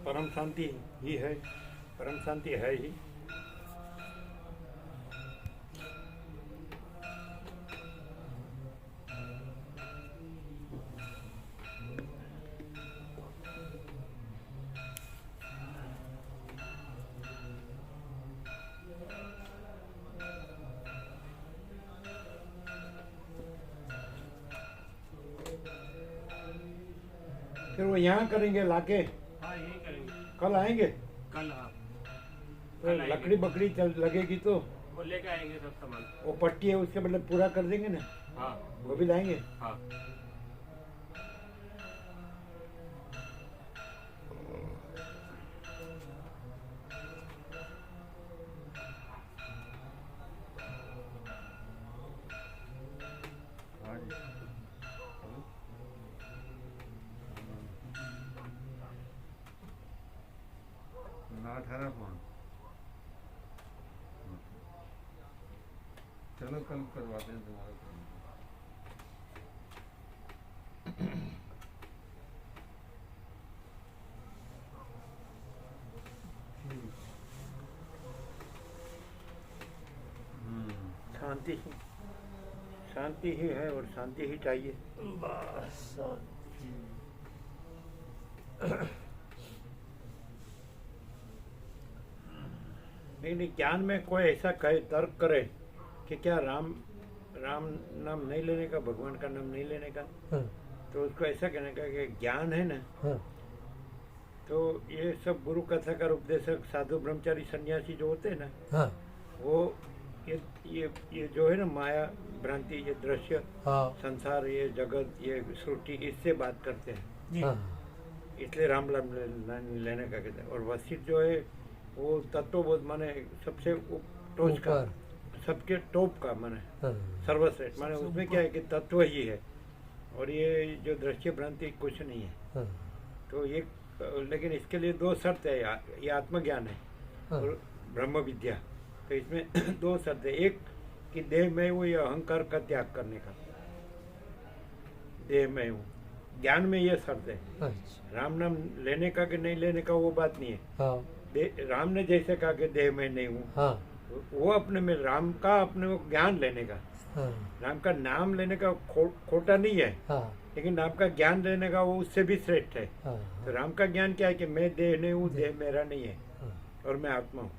परम शांति ही है, परम शांति है ही। फिर वो यहाँ करेंगे लाके? हाँ यही करेंगे। कल आएंगे? कल हाँ। तो लकड़ी बकड़ी लगेगी तो वो लेके आएंगे सब सामान। वो पट्टी है उसके मतलब पूरा कर देंगे ना? हाँ वो भी लाएंगे? हाँ। ना 18 फोन। चलो कल करवाते हैं तुम्हारा काम। शांति ही, शांति ही है और शांति ही चाहिए बस। नहीं, ज्ञान में कोई ऐसा कहे, तर्क करे कि क्या राम नाम नहीं लेने का, भगवान का नाम नहीं लेने का, तो उसको ऐसा कहने का कि ज्ञान है ना, तो ये सब गुरु कथाकार उपदेशक साधु ब्रह्मचारी सन्यासी जो होते हैं ना, वो ये जो है ना माया भ्रांति, ये दृश्य संसार, ये जगत, ये सृष्टि, इससे बात करते हैं, इसलिए राम लेने का कहते हैं। और वशिष्ठ जो है वो तत्वबोध माने सबसे टॉच का, सबके टॉप का माने सर्वश्रेष्ठ, माने उसमें क्या है कि तत्व ही है, और ये जो दृश्य भ्रांति कुछ नहीं है। तो ये लेकिन इसके लिए दो शर्त है, ये आत्मज्ञान है और ब्रह्म विद्या। तो इसमें दो शर्त है, एक कि देह में हूँ, ये अहंकार का त्याग करने का, देह में हूँ। ज्ञान में ये शर्त है। राम नाम लेने का कि नहीं लेने का वो बात नहीं है। राम ने जैसे कहा कि देह में नहीं हूँ, वो अपने में राम का अपने को ज्ञान लेने का, राम का नाम लेने का खोटा नहीं है, लेकिन राम का ज्ञान लेने का वो उससे भी श्रेष्ठ है। तो राम का ज्ञान क्या है कि मैं देह नहीं हूँ, देह मेरा नहीं है और मैं आत्मा हूँ।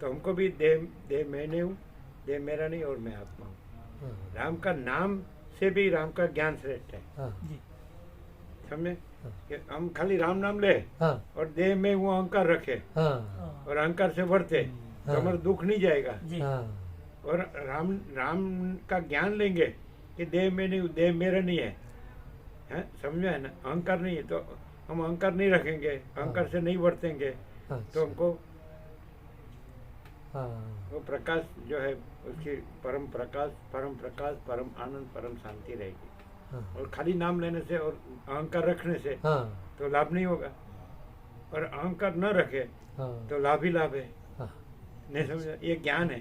तो हमको भी देह मैं नहीं हूँ, देह मेरा नहीं और मैं आत्मा हूँ। राम का नाम से भी राम का ज्ञान श्रेष्ठ है, समझे? कि हम खाली राम नाम ले और देह में वो अहंकार रखे और अहंकार से बढ़ते तो हमारा दुख नहीं जाएगा। और राम का ज्ञान लेंगे कि देह में नहीं, देह मेरा नहीं है, समझ में है ना? अहंकार नहीं है तो हम अहंकार नहीं रखेंगे, अहंकार से नहीं बरतेंगे, तो हमको वो प्रकाश जो है उसकी परम प्रकाश, परम आनंद, परम शांति रहेगी। और खाली नाम लेने से और अहंकार रखने से तो लाभ नहीं होगा, और अहंकार न रखे तो लाभ ही लाभ है। नहीं समझा? ये ज्ञान है।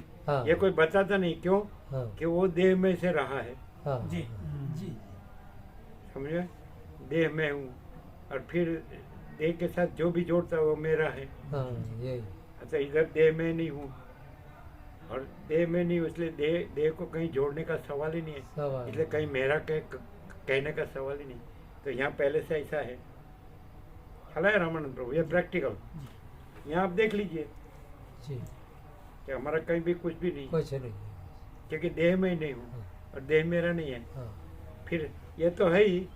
ये कोई बताता नहीं, क्यों? कि वो देह में से रहा है। जी जी, समझे? देह में हूँ और फिर देह के साथ जो भी जोड़ता है वो मेरा है। अच्छा, इधर देह में नहीं हूँ और देह में नहीं, इसलिए देह को कहीं जोड़ने का सवाल ही नहीं है, इसलिए कहीं मेरा कहने का सवाल ही नहीं। तो यहाँ पहले से ऐसा है। ख्याल है रामानंद प्रभु? ये प्रैक्टिकल यहाँ आप देख लीजिए कि हमारा कहीं भी कुछ भी नहीं, क्योंकि देह में ही नहीं हूँ और देह मेरा नहीं है। फिर ये तो है ही,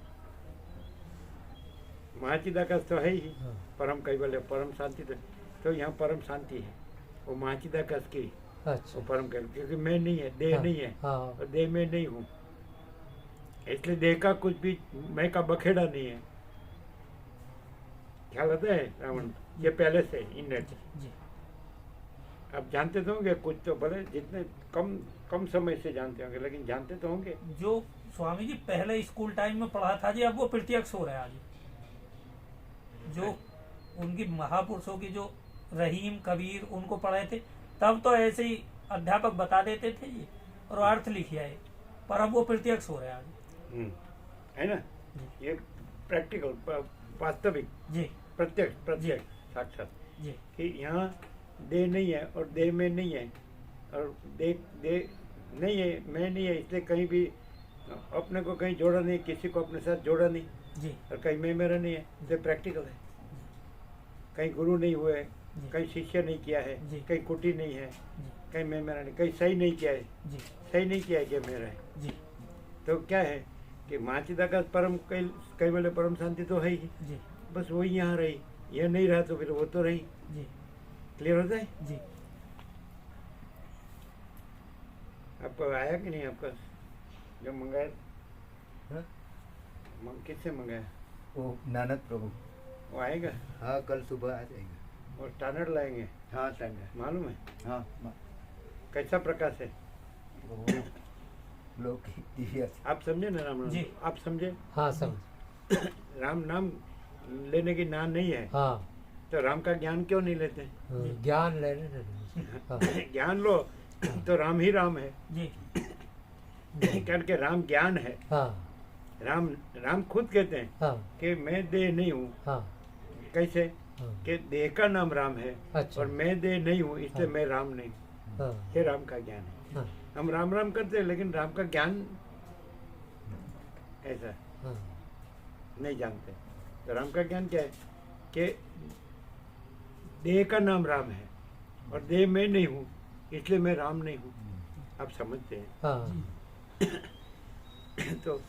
महाचिदाकाश तो है ही, परम कैवल्य, परम शांति। तो यहाँ परम शांति है, वो महाचिदाकाश की, वो परम कैवल्य, क्योंकि मैं नहीं है, देह नहीं है और देह में नहीं हूँ, इसलिए देह का कुछ भी मैं का बखेड़ा नहीं है। ख्याल आता है रावण? ये पहले से इननेट आप जानते तो होंगे कुछ, तो भले जितने कम समय से जानते होंगे, लेकिन जानते तो होंगे। जो स्वामी जी पहले स्कूल टाइम में पढ़ा था जी, अब वो प्रत्यक्ष हो रहा है आज। जो उनकी महापुरुषों की जो रहीम कबीर उनको पढ़े थे, तब तो ऐसे ही अध्यापक बता देते थे जी और अर्थ लिख आए, पर अब वो प्रत्यक्ष हो रहा है आज। है ना? ये प्रैक्टिकल, वास्तविक। जी प्रत्यक्ष प्रत्यक्ष साक्षात जी कि यहाँ देह नहीं है और देह में नहीं है और देह नहीं है, मैं नहीं है, इसलिए कहीं भी अपने को कहीं जोड़ा नहीं, किसी को अपने साथ जोड़ा नहीं, जी और कहीं मैं मेरा नहीं है, इसलिए प्रैक्टिकल है। कहीं गुरु नहीं हुए, जी कहीं शिष्य नहीं किया है, जी। कहीं कुटी नहीं है, जी कहीं मैं मेरा नहीं, कहीं सही नहीं किया है, जी सही नहीं किया है कि मेरा है। जी तो क्या है कि माचिदा का परम कई वाले परम शांति तो है ही, जी बस वही यहाँ रही, यह नहीं रहा तो फिर वो तो रही। जी क्लियर होता है? जी आपको आया कि नहीं आपका जो मंगाया? हाँ? किससे मंगाया? वो नानक प्रभु। वो आएगा हाँ कल सुबह आ जाएगा। और स्टैंडर्ड लाएंगे, हाँ संडे। मालूम है? हाँ कैसा प्रकाश है? वो लोग की दिव्य। आप समझे ना राम नाम? जी। आप समझे? हाँ समझ। राम नाम लेने की नाम नहीं है, हाँ तो राम का ज्ञान क्यों नहीं लेते? ज्ञान लेने नहीं। हाँ ज्ञान लो तो राम ही राम है, जी करके राम ज्ञान है। हाँ राम राम खुद कहते हैं हाँ कि मैं देह नहीं हूँ। हाँ कैसे? हाँ कि देह का नाम राम है अच्छा। और मैं देह नहीं हूँ, इसलिए हाँ। मैं राम नहीं हूँ। हाँ ये राम का ज्ञान है। हाँ हम राम राम करते हैं लेकिन राम का ज्ञान ऐसा हाँ नहीं जानते। तो राम का ज्ञान क्या है कि देह का नाम राम है और देह मैं नहीं हूँ, इसलिए मैं राम नहीं हूँ। आप समझते हैं? हाँ तो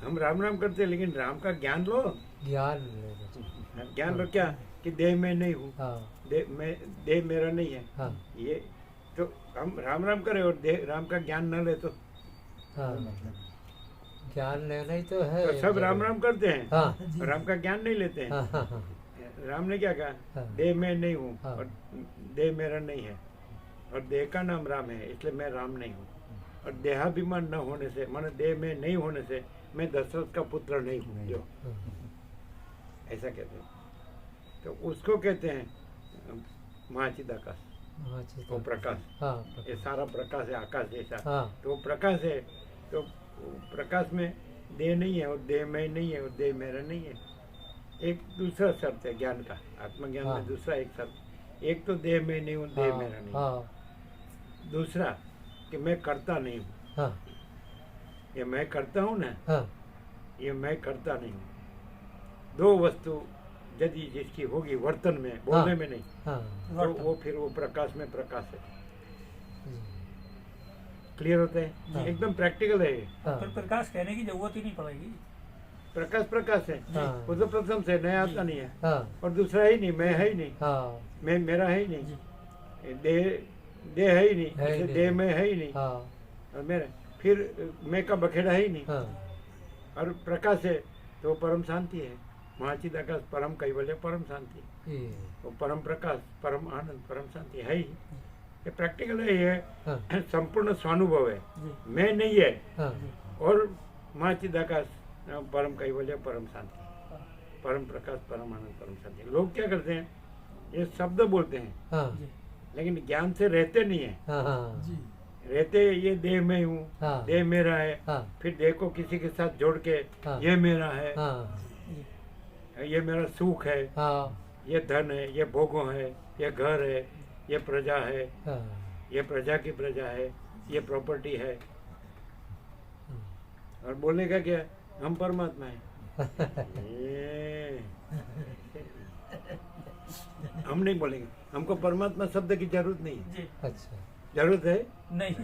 हम राम राम करते हैं लेकिन राम का ज्ञान लो। ज्ञान लेना। ज्ञान लो क्या कि देह में नहीं हूँ, हाँ देह मेरा नहीं है। हाँ ये तो हम राम राम करें और देह राम का ज्ञान न ले तो हाँ ज्ञान लेना ही तो है। सब राम राम करते हैं हाँ और राम का ज्ञान नहीं लेते हैं। हाँ हाँ हाँ राम ने क्या कहा? हाँ। देह में नहीं हूँ हाँ। और देह मेरा नहीं है और देह का नाम राम है, इसलिए मैं राम नहीं हूँ। और देहाभिमान न होने से, माने देह में नहीं होने से मैं दशरथ का पुत्र नहीं हूँ, जो ऐसा कहते हैं। तो उसको कहते हैं महाचिदाकाश, हाँ ठीक वो है। प्रकाश। हाँ ये सारा प्रकाश है, आकाश जैसा। हाँ तो वो प्रकाश है, तो प्रकाश में देह नहीं है और देह में नहीं है और देह मेरा नहीं है। एक दूसरा शब्द है ज्ञान का, आत्मज्ञान हाँ। में दूसरा एक शब्द। एक तो देह में नहीं हूँ, देह हाँ मेरा नहीं। हाँ दूसरा कि मैं करता नहीं हूँ। हाँ ये मैं करता हूँ ना, हाँ ये मैं करता नहीं हूँ। दो वस्तु यदि जिसकी होगी वर्तन में, बोलने हाँ। में नहीं, हाँ तो वो फिर वो प्रकाश में प्रकाश है। जी, क्लियर होता है? हाँ। एकदम प्रैक्टिकल है ये। हाँ फिर प्रकाश कहने की जरूरत ही नहीं पड़ेगी। प्रकाश प्रकाश है, हाँ। वो तो प्रथम से नया आता नहीं है हाँ और दूसरा है ही नहीं, मैं है ही नहीं, हाँ मैं मेरा है ही नहीं, देह है ही नहीं, है ही इसलिए नहीं। देह में है ही नहीं हाँ और मेरा फिर मैं का बखेड़ा है ही नहीं। हाँ और प्रकाश है तो वो परम शांति है। महाचिदाकाश परम कैवल्य परम शांति, ये वो परम प्रकाश परम आनंद परम शांति है ही। ये प्रैक्टिकल है, ये हाँ संपूर्ण स्वानुभव है। जी मैं नहीं है हाँ और महाचिदाकाश परम कैवल्य परम शांति, परम प्रकाश परम आनंद परम शांति। लोग क्या करते हैं, ये शब्द बोलते हैं हाँ जी लेकिन ज्ञान से रहते नहीं है। हाँ हाँ जी रहते ये देह में हूँ, हाँ देह मेरा है, हाँ फिर देह को किसी के साथ जोड़ के हाँ। ये मेरा है, हाँ ये मेरा सुख है, हाँ ये धन है, ये भोगों है, ये घर है, ये प्रजा है, हाँ ये प्रजा की प्रजा है, ये प्रॉपर्टी है। और बोलने का क्या, हम परमात्मा है। ये हम नहीं बोलेंगे, हमको परमात्मा शब्द की जरूरत नहीं है। जी अच्छा जरूरत है नहीं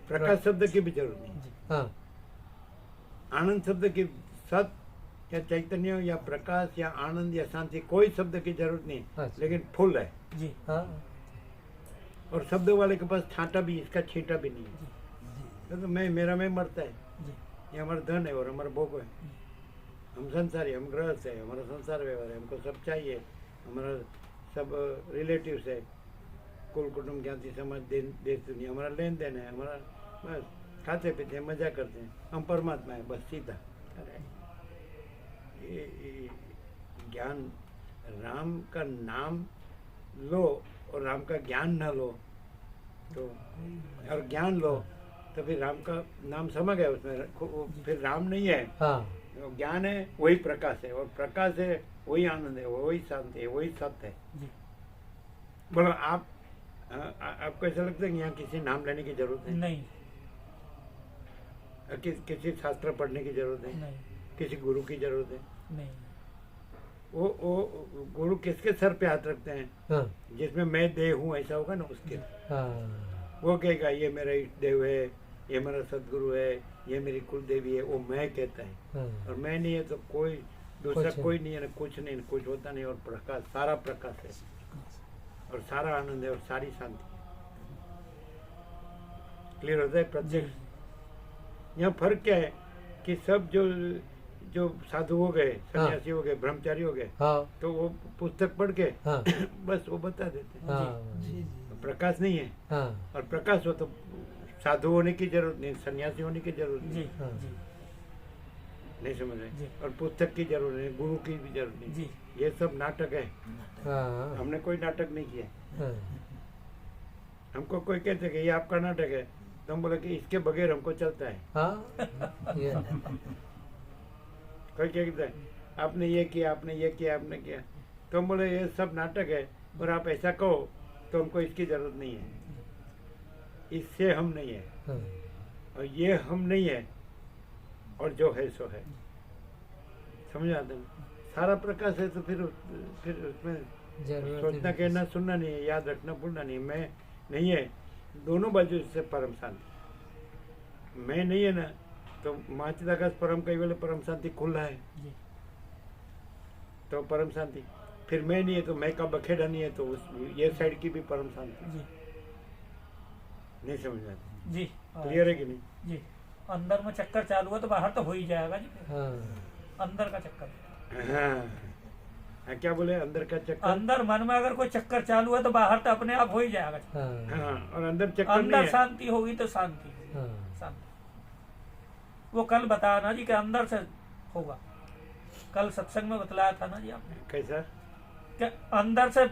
प्रकाश शब्द की भी जरूरत नहीं, जी हाँ आनंद शब्द की, सत या चैतन्य या प्रकाश या आनंद या शांति, कोई शब्द की जरूरत नहीं, अच्छा। लेकिन फुल है। जी हाँ और शब्द वाले के पास छांटा भी, इसका छींटा भी नहीं है। तो मैं मेरा में मरता है, जी ये हमारा धन है और हमारा भोग है। हम संसारी, हम गृहस्थ है, हमारा संसार व्यवहार है, हमको सब चाहिए, हमारा सब रिलेटिव्स है, कुल कुटुंब ज्ञाति समाज देश दुनिया, हमारा लेन देन है, हमारा बस खाते पीते हैं, मजा करते हैं, हम परमात्मा है, बस सीधा। अरे ये ज्ञान, राम का नाम लो और राम का ज्ञान ना लो तो, और ज्ञान लो तो फिर राम का नाम समा गया उसमें, फिर राम नहीं है, हाँ जो ज्ञान है वही प्रकाश है, और प्रकाश है वही आनंद है, वही शांति है, वही सत्य है। जी बोलो आपको ऐसा लगता है कि यहाँ किसी नाम लेने की जरूरत है? नहीं किसी शास्त्र पढ़ने की जरूरत है? नहीं किसी गुरु की जरूरत है? नहीं वो गुरु किसके सर पे हाथ रखते हैं? हाँ जिसमें मैं देह हूँ ऐसा होगा ना उसके। हाँ वो कहेगा ये मेरा इष्ट देव है, ये मेरा सदगुरु है, ये मेरी कुल देवी है, वो मैं कहता है। हाँ और मैं नहीं है तो कोई दूसरा कुछ कोई नहीं है, ना कुछ नहीं, ना कुछ होता नहीं, और प्रकाश सारा प्रकाश है, और सारा आनंद है, और सारी शांति। क्लियर होता है जी प्रत्यक्ष। यहाँ फर्क क्या है कि सब जो साधु हो गए, सन्यासी हो गए, ब्रह्मचारी हो गए, हाँ तो वो पुस्तक पढ़ के हाँ बस वो बता देते हैं। हाँ जी प्रकाश नहीं है, हाँ और प्रकाश हो तो साधु होने की जरूरत नहीं, सन्यासी होने की जरूरत जी नहीं। हाँ। जी नहीं समझ जी। रहे? और पुस्तक की जरूरत नहीं, गुरु की भी जरूरत नहीं। जी ये सब नाटक है, हाँ हमने कोई नाटक नहीं किया। हाँ हमको कोई कहते कि ये आपका नाटक है, तो हम बोले कि इसके बगैर हमको चलता है। हाँ ये कोई क्या कहता है आपने ये किया, आपने ये किया, आपने किया, तो हम बोले ये सब नाटक है, और आप ऐसा कहो तो हमको इसकी जरूरत नहीं है, इससे हम नहीं है, हाँ और ये हम नहीं है, और जो है सो है। समझ आते हैं? सारा प्रकाश है, तो फिर उसमें जरूरत सोचना, कहना, सुनना नहीं है, याद रखना, भूलना नहीं है। मैं नहीं है, दोनों बाजू से परम शांति। मैं नहीं है ना, तो माचिदाकाश परम कई वेले परम शांति खुला है, जी तो परम शांति। फिर मैं नहीं है तो मैं का बखेड़ा नहीं है, तो उस ये साइड की भी परम शांति। जी नहीं समझ आती? जी क्लियर है कि नहीं? जी अंदर में चक्कर चालू है तो बाहर तो हो ही जाएगा जी फिर। हाँ अंदर का चक्कर, हाँ, क्या बोले? अंदर का चक्कर। अंदर मन में अगर कोई चक्कर चालू है तो बाहर तो अपने आप हो ही जाएगा चक्कर। हाँ हाँ, और अंदर चक्कर नहीं अंदर है। शांति होगी तो शांति हाँ शांति। वो कल बताया ना जी कि अंदर से होगा, कल सत्संग में बतलाया था ना जी आपने कैसा? कि अंदर से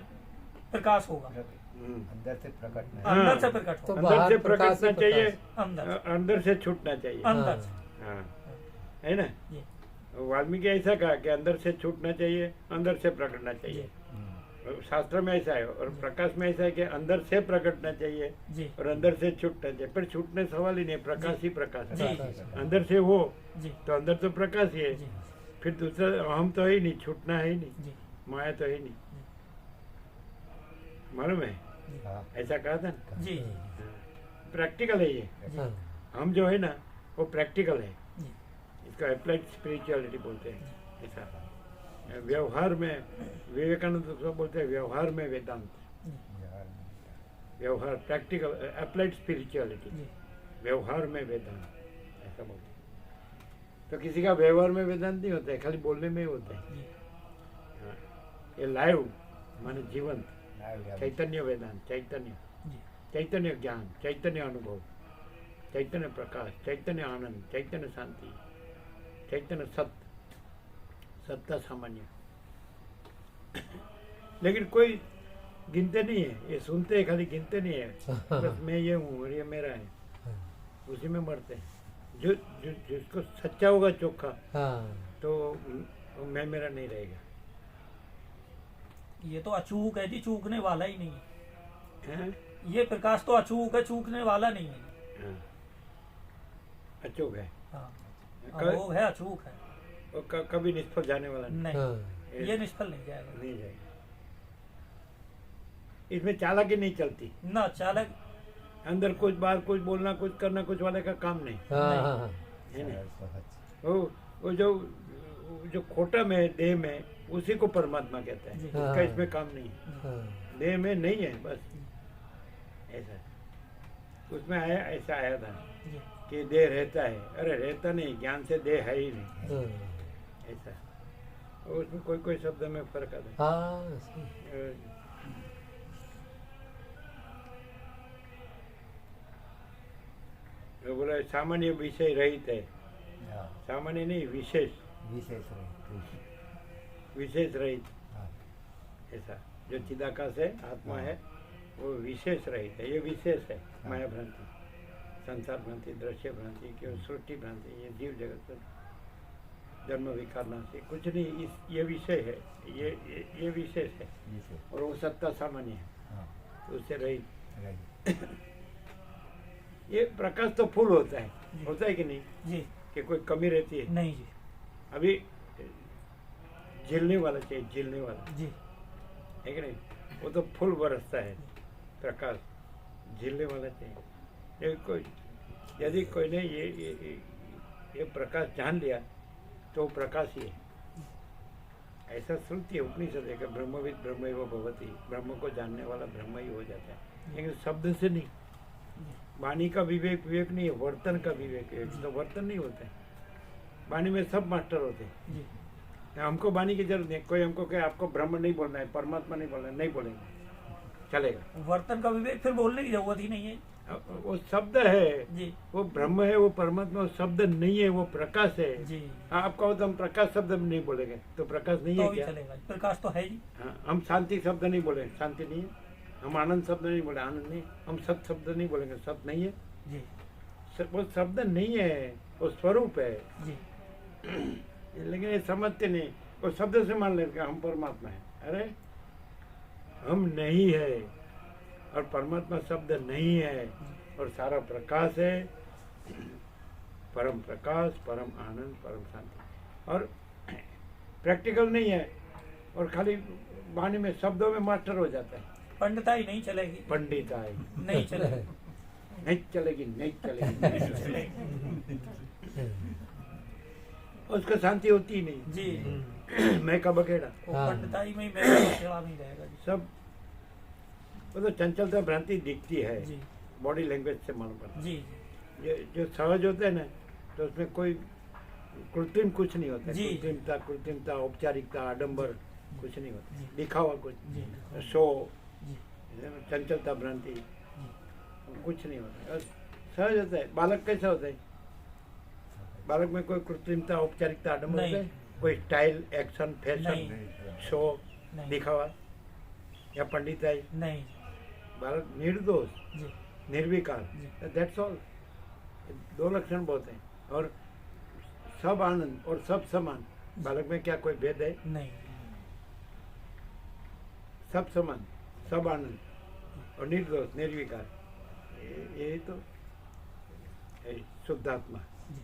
प्रकाश होगा, अंदर से प्रकट नहीं। हाँ। अंदर से प्रकट तो होगा, अंदर बाहर से प्रकाश प्रकटना ही चाहिए, प्रकाश। अंदर अंदर से छूटना चाहिए। अंदर हाँ। से। हाँ, है ना? जी वाल्मीकि ऐसा कहा कि अंदर से छूटना चाहिए, अंदर से प्रकटना जी चाहिए। और शास्त्र में ऐसा है, और प्रकाश में ऐसा है कि अंदर से प्रकटना चाहिए जी और अंदर से छूटना चाहिए। पर छूटने सवाल ही नहीं, प्रकाश ही प्रकाश जी है। जी अंदर से हो जी तो अंदर तो प्रकाश ही है, जी फिर दूसरा हम तो है ही नहीं, छूटना है ही नहीं, जी माया तो है ही नहीं। मालूम है? हाँ, ऐसा कहा था ना? जी प्रैक्टिकल है ये। हाँ हम जो है ना वो प्रैक्टिकल है, जी इसको अप्लाइड स्पिरिचुअलिटी बोलते हैं। ऐसा व्यवहार में विवेकानंद उसको बोलते हैं व्यवहार में वेदांत। यार, व्यवहार प्रैक्टिकल अप्लाइड स्पिरिचुअलिटी, जी व्यवहार में वेदांत ऐसा बोलते हैं। तो किसी का व्यवहार में वेदांत नहीं होता है, खाली बोलने में ही होता है। जी हाँ, ये लाइव माने जीवंत यार, चैतन्य वेदांत, चैतन्य जी चैतन्य ज्ञान, चैतन्य अनुभव, चैतन्य प्रकाश, चैतन्य आनंद, चैतन्य शांति, चैतन्य सत्य, सत्ता सामान्य। लेकिन कोई गिनते नहीं है, ये सुनते हैं खाली, गिनते नहीं है। बस मैं ये हूँ और ये मेरा है, उसी में मरते हैं। जिसको सच्चा होगा चोखा, हाँ तो मैं मेरा नहीं रहेगा। ये तो अचूक है जी, चूकने वाला ही नहीं है। हैं? ये प्रकाश तो अचूक है, चूकने वाला नहीं है। हाँ, अचूक है, हाँ क- अमोघ है, अचूक है, वो कभी निष्फल जाने वाला नहीं, नहीं हाँ ये निष्फल नहीं जाएगा। नहीं जाएगा। इसमें चालाकी नहीं चलती, ना चालक अंदर कुछ बाहर कुछ बोलना, कुछ करना, कुछ वाले का काम नहीं हाँ हाँ है ना? सहज। वो जो खोटा में है, देह में, उसी को परमात्मा कहता है। जी। उसका हाँ। इसमें काम नहीं है, हाँ देह में नहीं है बस। ऐसा उसमें आया, ऐसा आया था जी कि देह रहता है, अरे रहता नहीं, ज्ञान से देह है ही नहीं। हाँ ऐसा और उसमें कोई कोई शब्द में फर्क आता है। हाँ सही। वो बोला सामान्य विषय रहित है, हाँ, सामान्य नहीं, विशेष, विशेष रहित। विशेष रहित। हाँ, ऐसा जो चिदाकाश है, आत्मा है, वो विशेष रहित है। ये विशेष है, माया भ्रांति, संसार भ्रांति, दृश्य भ्रांति, क्यों सृष्टि भ्रांति, ये जीव जगत जन्म विकार नाश, कुछ नहीं, इस ये विषय है, ये विशेष है, जिसे और वो सत्ता सामान्य है, हाँ तो उससे रही। राइट ये प्रकाश तो फुल होता है, जी। होता है कि नहीं, जी कि कोई कमी रहती है? नहीं जी अभी झेलने वाला चाहिए, झेलने वाला जी है कि नहीं, वो तो फुल बरसता है प्रकाश, झेलने वाला चाहिए। यदि कोई ने ये प्रकाश जान लिया तो वो प्रकाश ही है, ऐसा श्रुति है, उपनिषद है कि ब्रह्मविद ब्रह्मैव भवति, ब्रह्म को जानने वाला ब्रह्म ही हो जाता है, लेकिन शब्द से नहीं। वाणी का विवेक विवेक नहीं है, वर्तन का विवेक विवेक, तो वर्तन नहीं होता है। वाणी में सब मास्टर होते हैं, जी हमको वाणी की जरूरत नहीं। कोई हमको कहे आपको ब्रह्म नहीं बोलना है, परमात्मा नहीं बोलना है, नहीं बोलेंगे, चलेगा। वर्तन का विवेक फिर बोलने की जरूरत ही नहीं है वो शब्द है, जी वो ब्रह्म है, वो परमात्मा, वो शब्द नहीं है, वो प्रकाश है। जी हाँ, आप कहो तो हम प्रकाश शब्द नहीं बोलेंगे, तो प्रकाश नहीं तो है भी क्या? चलेगा, प्रकाश तो है जी हाँ, हम शांति शब्द नहीं बोलेंगे, शांति नहीं है। हम आनंद शब्द नहीं बोले, आनंद नहीं। हम सत शब्द नहीं बोलेंगे, सत नहीं है। जी वो शब्द नहीं है, वो स्वरूप है। जी लेकिन ये समझते नहीं, वो शब्द से मान लेते हम परमात्मा है। अरे हम नहीं है, और परमात्मा शब्द नहीं है, और सारा प्रकाश है, परम प्रकाश, परम आनंद, परम शांति। और प्रैक्टिकल नहीं है, और खाली वाणी में शब्दों में मास्टर हो जाता है। पंडिताई नहीं चलेगी पंडित आए, नहीं चलेगी नहीं चलेगी, नहीं चलेगी, उसको शांति होती ही नहीं। जी मैं का बकेड़ा वो हाँ। पंडिताई में ही मेरा सेवा में ही रहेगा जी सब, वो तो चंचलता भ्रांति दिखती है, जी बॉडी लैंग्वेज से मालूम पड़ता जी है। जो सहज होता है ना, तो उसमें कोई कृत्रिम कुछ नहीं होता है। जी। कृत्रिमता, औपचारिकता, आडंबर कुछ नहीं होता, जी। दिखावा कुछ, जी शो, जी चंचलता भ्रांति कुछ नहीं होता है, सहज होता है। बालक कैसा होता है? बालक में कोई कृत्रिमता, औपचारिकता, आडंबर नहीं। होता है? कोई स्टाइल, एक्शन, फैशन, नहीं। शो, नहीं दिखावा या पंडिताई? नहीं बालक निर्दोष, जी निर्विकार, जी। That's all. दो लक्षण बहुत हैं, और सब आनंद और सब समान। बालक में क्या कोई भेद है? नहीं सब समान, सब आनंद और निर्दोष, निर्विकार, यही तो है शुद्धात्मा। जी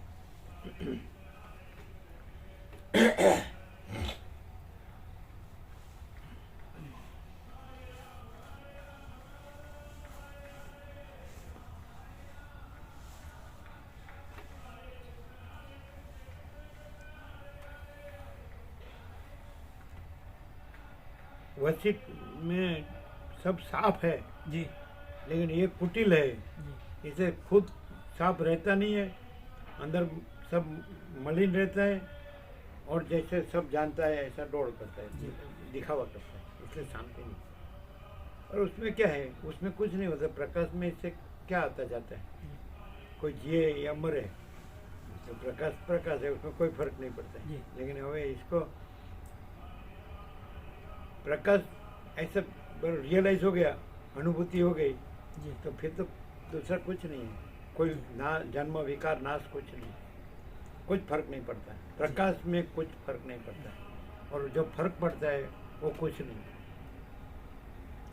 वसित में सब साफ है, जी लेकिन ये कुटिल है, जी इसे खुद साफ रहता नहीं है, अंदर सब मलिन रहता है, और जैसे सब जानता है ऐसा दौड़ करता है, जी। दिखावा करता है, इसलिए शांति नहीं। और उसमें क्या है? उसमें कुछ नहीं होता। प्रकाश में इससे क्या आता जाता है? कोई जिए या मरे, तो प्रकाश प्रकाश है, उसमें कोई फर्क नहीं पड़ता है। जी। लेकिन हमें इसको प्रकाश ऐसा रियलाइज हो गया, अनुभूति हो गई, जी तो फिर तो दूसरा कुछ नहीं है। कोई ना जन्म विकार नाश कुछ नहीं, कुछ फर्क नहीं पड़ता है। प्रकाश में कुछ फर्क नहीं पड़ता है, और जो फर्क पड़ता है वो कुछ नहीं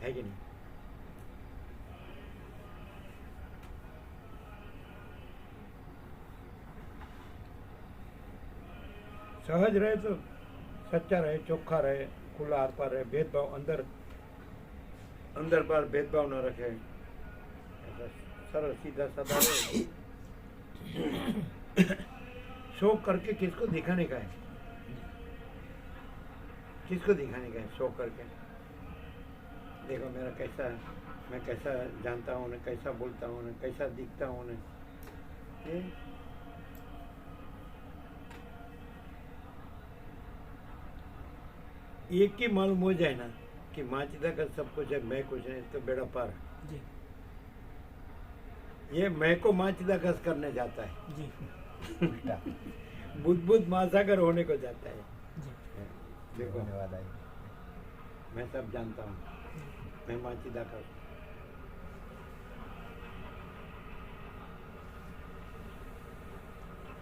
है कि नहीं? सहज रहे तो सच्चा रहे, चोखा रहे, खुला आर पार रहे, भेदभाव अंदर अंदर बार भेदभाव न रखे, ऐसा सरल सीधा साधा रहे। शो करके किसको दिखाने का है? किसको दिखाने का है शो करके? देखो मेरा कैसा, मैं कैसा जानता हूँ, कैसा बोलता हूँ, कैसा दिखता हूँ, ये एक ही मालूम हो जाए ना कि माचिदा का सब कुछ है, मैं कुछ नहीं, तो बेड़ा पार है। जी ये मैं को माचिदा कस करने जाता है, जी उल्टा बुद्ध महासागर होने को जाता है। जी देखो होने वाला है। मैं सब जानता हूँ, मैं माचिदा का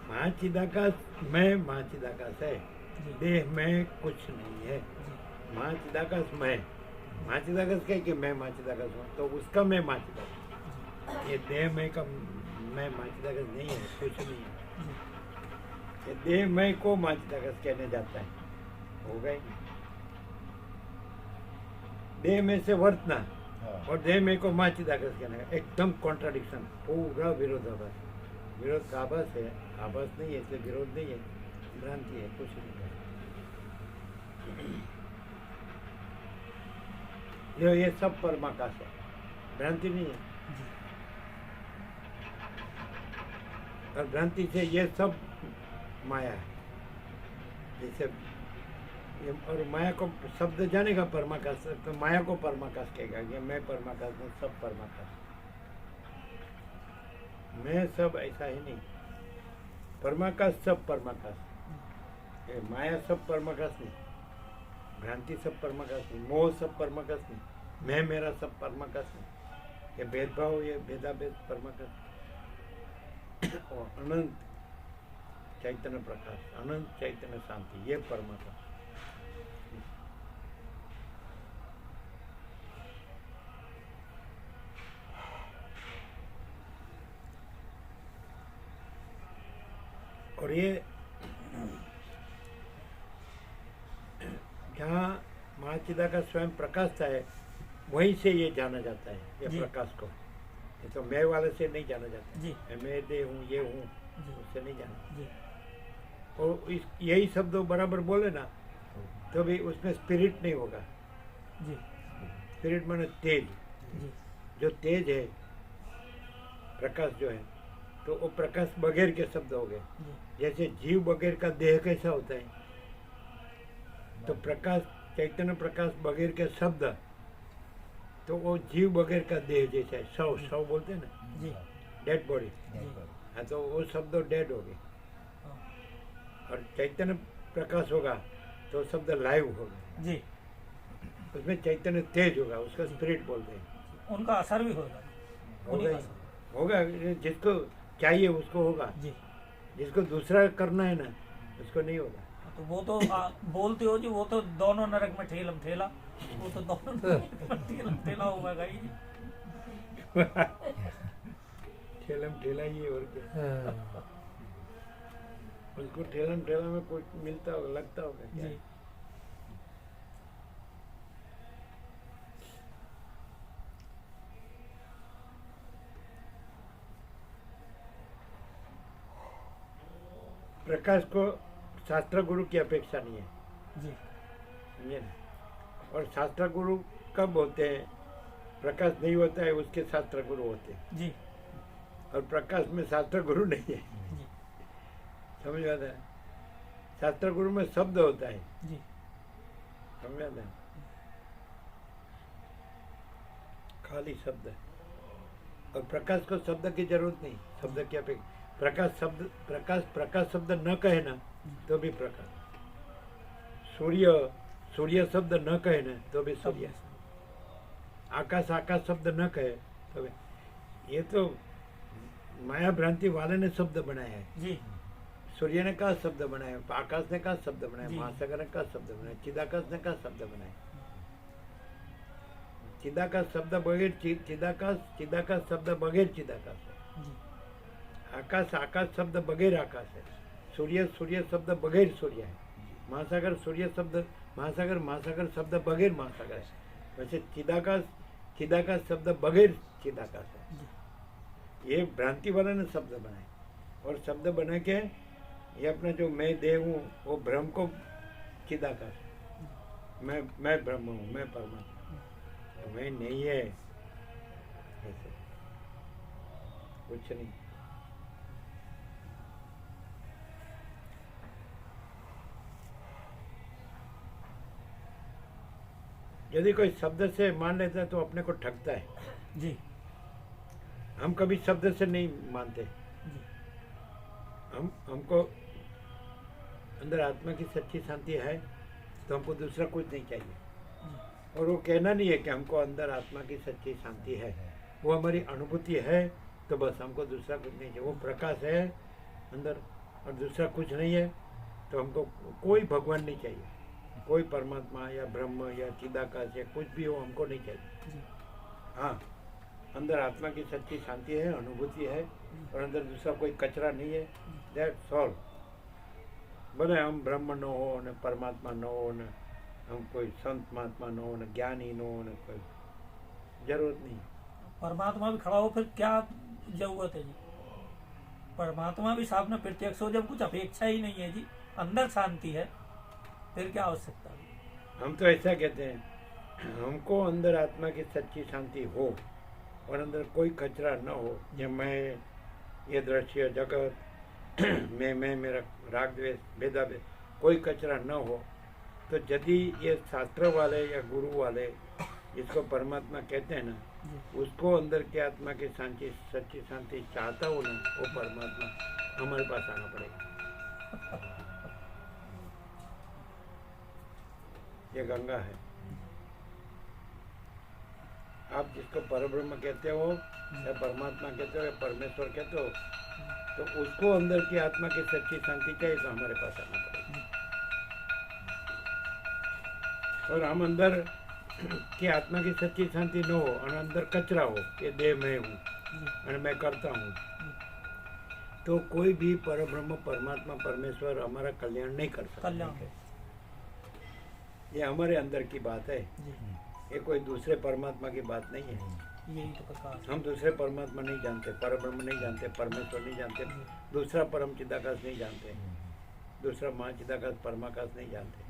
महाचिदाकाश मैं महाचिदाकाश है, जी देह में कुछ नहीं है। जी महाचिदाकाश मैं, महाचिदाकाश कहे कि मैं महाचिदाकाश हूँ, तो उसका मैं महाचिदाकाश। ये देह में का मैं महाचिदाकाश नहीं है, कुछ नहीं है। जी ये देह में को महाचिदाकाश कहने जाता है, हो गई। देह में से वर्तना हाँ। और देह में को महाचिदाकाश कहने का एकदम कॉन्ट्राडिक्शन, पूरा विरोधाभास। विरोध का आभास है, आभास नहीं है, इसलिए विरोध नहीं है, भ्रांति है, कुछ नहीं है। ये सब परमाकाश है, भ्रांति नहीं है। जी और भ्रांति से ये सब माया है। जैसे ये और माया को शब्द जानेगा परमाकाश, तो माया को परमाकाश कहेगा, ये मैं परमाकाश हूँ, सब परमाकाश। मैं सब ऐसा ही नहीं, परमाकाश सब परमाकाश। ये माया सब परमाकाश नहीं, भ्रांति सब परमाकाश नहीं, मोह सब परमाकाश नहीं, मैं मेरा सब परमाकाश नहीं, ये भेदभाव, ये भेदाभेद परमाकाश। और अनंत चैतन्य प्रकाश, अनंत चैतन्य शांति, ये परमाकाश। और ये जहाँ महाचिदा का स्वयं प्रकाश था है, वहीं से ये जाना जाता है, ये जी। प्रकाश को। ये तो मैं वाले से नहीं जाना जाता, जी मैं दे हूँ, ये हूँ, जी उससे नहीं जाना। जी और यही शब्द बराबर बोले ना, तो भी उसमें स्पिरिट नहीं होगा। जी स्पिरिट माने तेज, जी जो तेज है, प्रकाश जो है, तो वो प्रकाश बगैर के शब्द हो गए। जी जैसे जीव बगैर का देह कैसा होता है, तो प्रकाश, चैतन्य प्रकाश बगैर के शब्द, तो वो जीव बगैर का देह जैसा है। शव, शव बोलते हैं ना, जी डेड बॉडी। जी हाँ, तो वो शब्द डेड हो गए। हाँ, और चैतन्य प्रकाश होगा तो शब्द लाइव होगा, जी उसमें चैतन्य तेज होगा, उसका स्पिरिट बोलते हैं। उनका असर भी होगा, उन्हीं होगा का ही, असर। होगा, जिसको चाहिए उसको होगा, जी जिसको दूसरा करना है ना, उसको नहीं होगा। तो वो तो बोलते हो जी, वो तो दोनों नरक में ठेलम ठेला, वो तो दोनों नरक में ठेलम ठेला होगा गाई जी। ठेलम ठेला ही है, और क्या। हाँ। उसको ठेलम ठेला में कुछ मिलता होगा, लगता होगा क्या। जी प्रकाश को शास्त्र गुरु की अपेक्षा नहीं है, जी समझे ना। और शास्त्र गुरु कब होते हैं, प्रकाश नहीं होता है उसके शास्त्र गुरु होते हैं, जी और प्रकाश में शास्त्र गुरु नहीं है, जी समझ आता है। शास्त्र गुरु में शब्द होता है, जी समझ आता है, खाली शब्द। और प्रकाश को शब्द की जरूरत नहीं, शब्द की अपेक्षा। प्रकाश शब्द, प्रकाश शब्द न कहे ना तो भी प्रकाश। सूर्य, सूर्य शब्द न कहे ना तो भी सूर्य। आकाश, आकाश शब्द न कहे तो भी। ये तो माया भ्रांति वाले ने शब्द बनाया है। जी सूर्य ने कहा शब्द बनाया, आकाश ने कहा शब्द बनाया, जी। महासागर ने कहा शब्द बनाया, चिदाकाश ने कहा शब्द बनाया। चिदाकाश शब्द बगैर चिदाकाश शब्द बगैर चिदाकाश है। जी आकाश, आकाश शब्द बगैर आकाश है। सूर्य, सूर्य शब्द बगैर सूर्य है। महासागर, सूर्य शब्द, महासागर, महासागर शब्द बगैर महासागर है। वैसे चिदाकाश, चिदाकाश शब्द बगैर चिदाकाश है। ये भ्रांति वाला ने शब्द बनाए, और शब्द बना के ये अपना जो मैं देह हूँ, वो भ्रम को चिदाकाश, मैं ब्रह्म हूँ, मैं परमात्मा, तो मैं नहीं है, ऐसे कुछ नहीं। यदि कोई शब्द से मान लेता है तो अपने को ठगता है। जी हम कभी शब्द से नहीं मानते। जी हमको अंदर आत्मा की सच्ची शांति है तो हमको दूसरा कुछ नहीं चाहिए। और वो कहना नहीं है कि हमको अंदर आत्मा की सच्ची शांति है, वो हमारी अनुभूति है, तो बस हमको दूसरा कुछ नहीं चाहिए। वो प्रकाश है अंदर, और दूसरा कुछ नहीं है, तो हमको कोई भगवान नहीं चाहिए, कोई परमात्मा या ब्रह्म या चिदाकाश या कुछ भी हो, हमको नहीं चाहिए। हाँ, अंदर आत्मा की सच्ची शांति है, अनुभूति है, और अंदर दूसरा कोई कचरा नहीं है। That's all. भले हम ब्रह्म न हो, न परमात्मा न हो, न हम कोई संत महात्मा न हो, न ज्ञानी न हो, न कोई जरूरत नहीं। परमात्मा भी खड़ा हो फिर क्या जरूरत है जी? परमात्मा भी सामने प्रत्यक्ष हो जब कुछ अपेक्षा ही नहीं है जी, अंदर शांति है, फिर क्या आवश्यकता है? हम तो ऐसा कहते हैं, हमको अंदर आत्मा की सच्ची शांति हो और अंदर कोई कचरा न हो, ये मैं, ये दृश्य जगत, मैं मेरा राग द्वेष भेदाभेद, कोई कचरा न हो, तो यदि ये शास्त्र वाले या गुरु वाले जिसको परमात्मा कहते हैं ना, उसको अंदर की आत्मा की शांति, सच्ची शांति चाहता हो ना, वो परमात्मा हमारे पास आना पड़ेगा। ये गंगा है। आप जिसको परब्रह्म कहते हो या परमात्मा कहते हो या परमेश्वर कहते हो, तो उसको अंदर की आत्मा की सच्ची शांति चाहिए, तो हमारे पास आना पड़ेगा। और हम अंदर कि आत्मा की सच्ची शांति न हो और अंदर कचरा हो, ये देह मैं हूँ और मैं करता हूँ, तो कोई भी परब्रह्म परमात्मा परमेश्वर हमारा कल्याण नहीं कर सकता। कल्याण ये हमारे अंदर की बात है, जी, ये कोई दूसरे परमात्मा की बात नहीं है। यही तो प्रकाश। हम दूसरे परमात्मा नहीं जानते, परब्रह्म नहीं जानते, परमेश्वर नहीं जानते, दूसरा परम चिदाकाश नहीं जानते, दूसरा महाचिदाकाश परमाकाश नहीं जानते,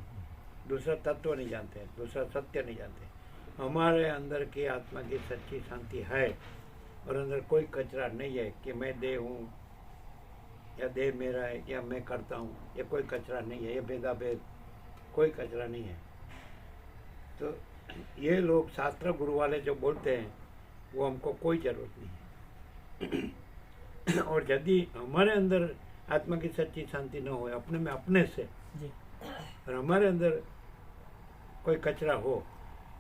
दूसरा तत्व नहीं जानते, दूसरा सत्य नहीं जानते। हमारे अंदर की आत्मा की सच्ची शांति है और अंदर कोई कचरा नहीं है कि मैं देह हूँ या देह मेरा है या मैं करता हूँ, ये कोई कचरा नहीं है, ये भेदाभेद कोई कचरा नहीं है। तो ये लोग शास्त्र गुरु वाले जो बोलते हैं वो हमको कोई जरूरत नहीं है। और यदि हमारे अंदर आत्मा की सच्ची शांति न हो, अपने में अपने से, जी, और हमारे अंदर कोई कचरा हो,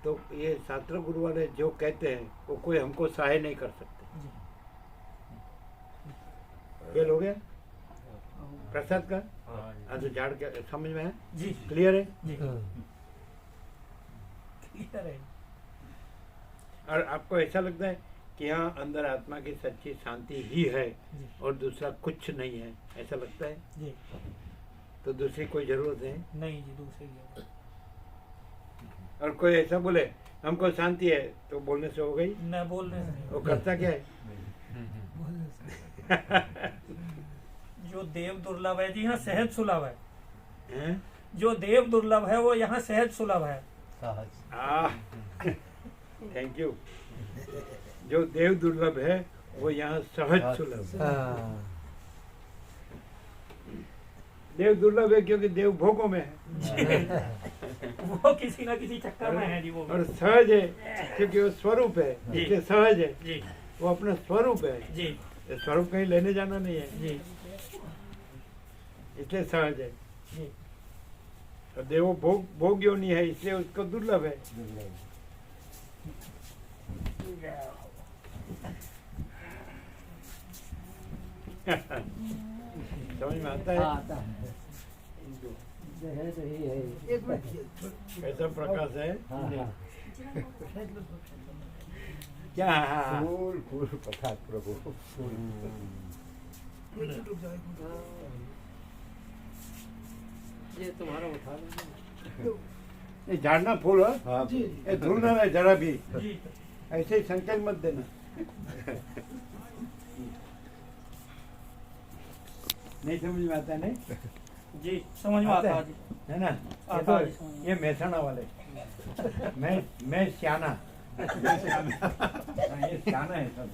तो ये शास्त्र गुरु वाले जो कहते हैं वो कोई हमको सहाय नहीं कर सकते। जी, ये हो गया प्रसाद का। आज झाड़ के समझ में है, जी, क्लियर है। जी, हाँ। क्लियर है। और आपको ऐसा लगता है कि यहाँ अंदर आत्मा की सच्ची शांति ही है जी, और दूसरा कुछ नहीं है, ऐसा लगता है, जी, तो दूसरी कोई जरूरत है नहीं जी, दूसरे की। और कोई ऐसा बोले हमको शांति है, तो बोलने से हो गई, न बोलने से नहीं। वो करता क्या है? जो देव दुर्लभ है जी, यहाँ सहज सुलभ है। हैं? जो देव दुर्लभ है वो यहाँ सहज सुलभ है। सहज। Thank you. जो देव दुर्लभ है वो यहाँ सहज सुलभ है। हाँ। देव दुर्लभ है क्योंकि देव भोगों में है, वो किसी ना किसी चक्कर में है जी वो। और सहज है क्योंकि वो स्वरूप है, जी। इसलिए सहज है, जी, वो अपना स्वरूप है, जी, ये स्वरूप कहीं लेने जाना नहीं है, जी, इसलिए सहज है। जी, और देव भोग योनि है, इसलिए उसको दुर्लभ है। समझ में आता है? आता है। जहर ही है। कैसा प्रकाश है? हाँ, हाँ। क्या? हाँ, फूल फूल प्रसाद प्रभु। ये तुम्हारा उठा लो। ये झाड़ना फूल है, हाँ ये धुलना है जरा भी, जी, ऐसे ही संकेत मत देना। नहीं समझ में आता है? नहीं जी, समझ में आता है जी। है ना? आता है, समझ में। ये मेहसाणा वाले, मैं श्याना, हाँ, ये श्याना है सब।